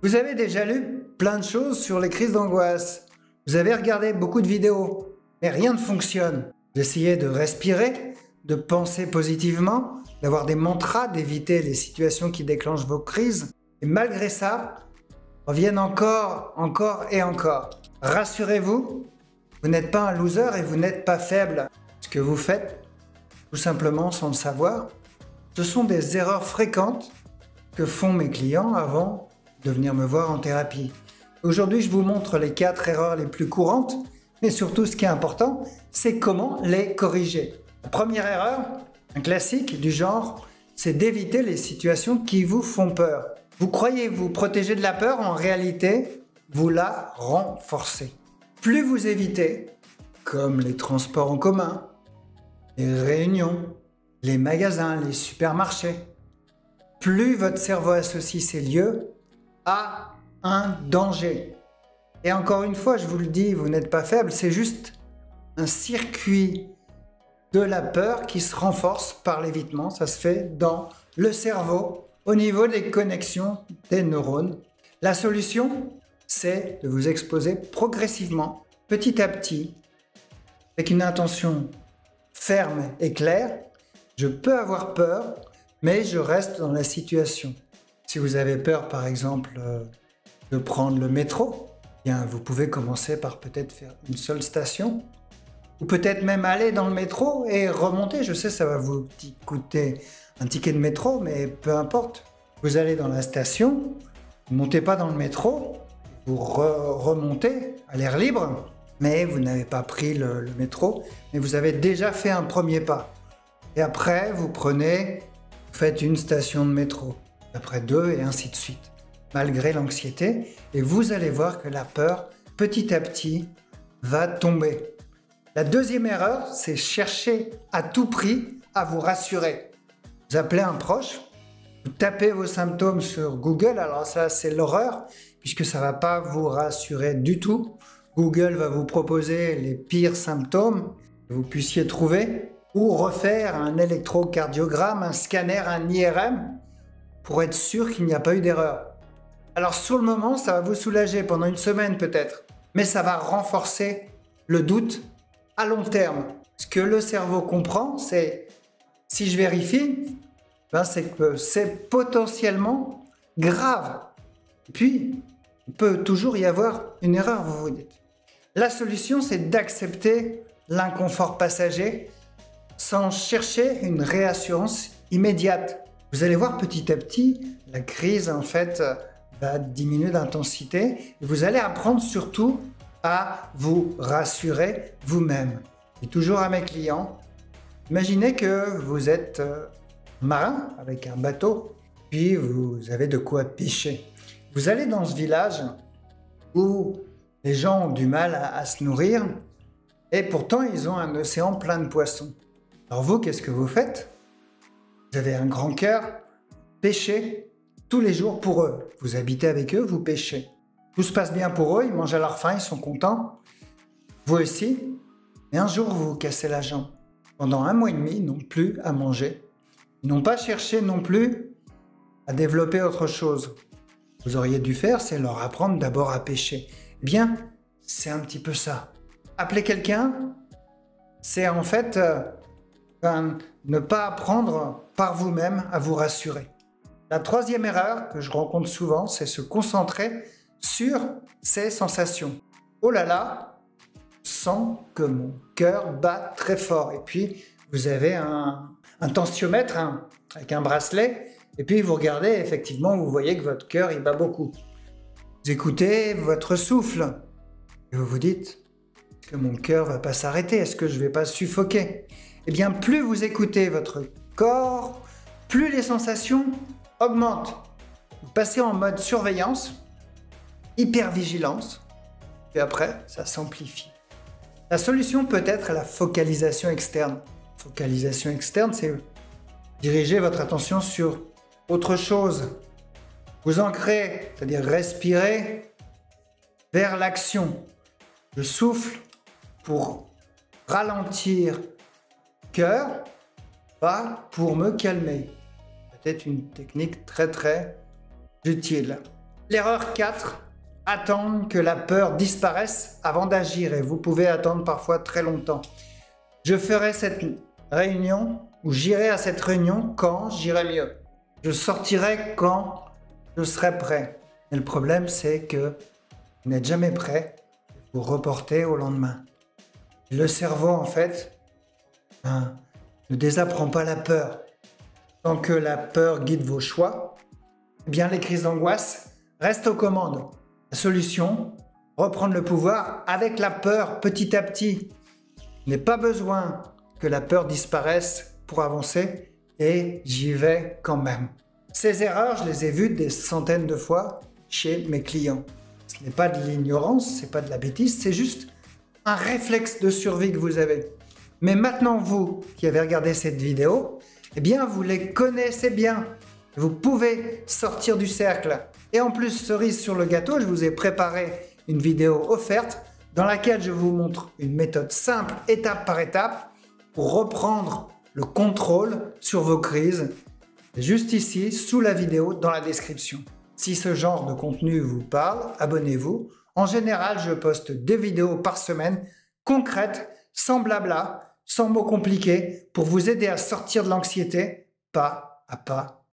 Vous avez déjà lu plein de choses sur les crises d'angoisse. Vous avez regardé beaucoup de vidéos, mais rien ne fonctionne. Vous essayez de respirer, de penser positivement, d'avoir des mantras, d'éviter les situations qui déclenchent vos crises. Et malgré ça, reviennent encore et encore. Rassurez-vous, vous n'êtes pas un loser et vous n'êtes pas faible. Ce que vous faites, tout simplement sans le savoir, ce sont des erreurs fréquentes que font mes clients avant de venir me voir en thérapie. Aujourd'hui, je vous montre les 4 erreurs les plus courantes, mais surtout ce qui est important, c'est comment les corriger. La première erreur, un classique du genre, c'est d'éviter les situations qui vous font peur. Vous croyez vous protéger de la peur, en réalité, vous la renforcez. Plus vous évitez, comme les transports en commun, les réunions, les magasins, les supermarchés, plus votre cerveau associe ces lieux à un danger. Et encore une fois, je vous le dis, vous n'êtes pas faible, c'est juste un circuit de la peur qui se renforce par l'évitement. Ça se fait dans le cerveau, au niveau des connexions des neurones. La solution, c'est de vous exposer progressivement, petit à petit, avec une intention ferme et claire. Je peux avoir peur, mais je reste dans la situation. Si vous avez peur, par exemple, de prendre le métro, eh bien, vous pouvez commencer par peut-être faire une seule station, ou peut-être même aller dans le métro et remonter. Je sais, ça va vous coûter un ticket de métro, mais peu importe. Vous allez dans la station, vous ne montez pas dans le métro, vous remontez à l'air libre, mais vous n'avez pas pris le métro, mais vous avez déjà fait un premier pas. Et après, vous faites une station de métro, après 2 et ainsi de suite, malgré l'anxiété, et vous allez voir que la peur, petit à petit, va tomber. La deuxième erreur, c'est chercher à tout prix à vous rassurer. Vous appelez un proche, vous tapez vos symptômes sur Google, alors ça c'est l'horreur, puisque ça ne va pas vous rassurer du tout. Google va vous proposer les pires symptômes que vous puissiez trouver, ou refaire un électrocardiogramme, un scanner, un IRM, pour être sûr qu'il n'y a pas eu d'erreur. Alors sur le moment, ça va vous soulager pendant une semaine peut-être, mais ça va renforcer le doute à long terme. Ce que le cerveau comprend, c'est si je vérifie, c'est que c'est potentiellement grave. Et puis, il peut toujours y avoir une erreur, vous vous dites. La solution, c'est d'accepter l'inconfort passager sans chercher une réassurance immédiate. Vous allez voir petit à petit, la crise en fait va diminuer d'intensité et vous allez apprendre surtout à vous rassurer vous-même. Et toujours à mes clients, imaginez que vous êtes marin avec un bateau, puis vous avez de quoi pêcher. Vous allez dans ce village où les gens ont du mal à se nourrir et pourtant ils ont un océan plein de poissons. Alors vous, qu'est-ce que vous faites? Vous avez un grand cœur, pêchez tous les jours pour eux. Vous habitez avec eux, vous pêchez. Tout se passe bien pour eux, ils mangent à leur faim, ils sont contents. Vous aussi. Et un jour, vous vous cassez la jambe. Pendant 1 mois et demi, ils n'ont plus à manger. Ils n'ont pas cherché non plus à développer autre chose. Vous auriez dû faire, c'est leur apprendre d'abord à pêcher. Eh bien, c'est un petit peu ça. Appeler quelqu'un, c'est en fait ne pas apprendre par vous-même à vous rassurer. La troisième erreur que je rencontre souvent, c'est se concentrer sur ces sensations. Oh là là, je sens que mon cœur bat très fort. Et puis, vous avez un tensiomètre avec un bracelet. Et puis, vous regardez, effectivement, vous voyez que votre cœur, il bat beaucoup. Vous écoutez votre souffle. Et vous vous dites, est-ce que mon cœur ne va pas s'arrêter? Est-ce que je ne vais pas suffoquer? Eh bien, plus vous écoutez votre corps, plus les sensations augmentent. Vous passez en mode surveillance, hypervigilance, et après, ça s'amplifie. La solution peut être la focalisation externe. Focalisation externe, c'est diriger votre attention sur autre chose. Vous ancrez, c'est-à-dire respirer vers l'action. Je souffle pour ralentir le cœur, pas pour me calmer. Peut-être une technique très utile. L'erreur 4, attendre que la peur disparaisse avant d'agir et vous pouvez attendre parfois très longtemps. Je ferai cette réunion ou j'irai à cette réunion quand j'irai mieux. Je sortirai quand je serai prêt. Et le problème, c'est que vous n'êtes jamais prêt, vous reportez au lendemain. Le cerveau, en fait, ne désapprend pas la peur. Tant que la peur guide vos choix, eh bien les crises d'angoisse restent aux commandes. La solution, reprendre le pouvoir avec la peur petit à petit. Il n'est pas besoin que la peur disparaisse pour avancer et j'y vais quand même. Ces erreurs, je les ai vues des centaines de fois chez mes clients. Ce n'est pas de l'ignorance, ce n'est pas de la bêtise, c'est juste un réflexe de survie que vous avez. Mais maintenant, vous qui avez regardé cette vidéo, eh bien, vous les connaissez bien. Vous pouvez sortir du cercle. Et en plus, cerise sur le gâteau, je vous ai préparé une vidéo offerte dans laquelle je vous montre une méthode simple, étape par étape, pour reprendre le contrôle sur vos crises. Juste ici, sous la vidéo, dans la description. Si ce genre de contenu vous parle, abonnez-vous. En général, je poste 2 vidéos par semaine, concrètes, sans blabla, sans mots compliqués, pour vous aider à sortir de l'anxiété, pas à pas.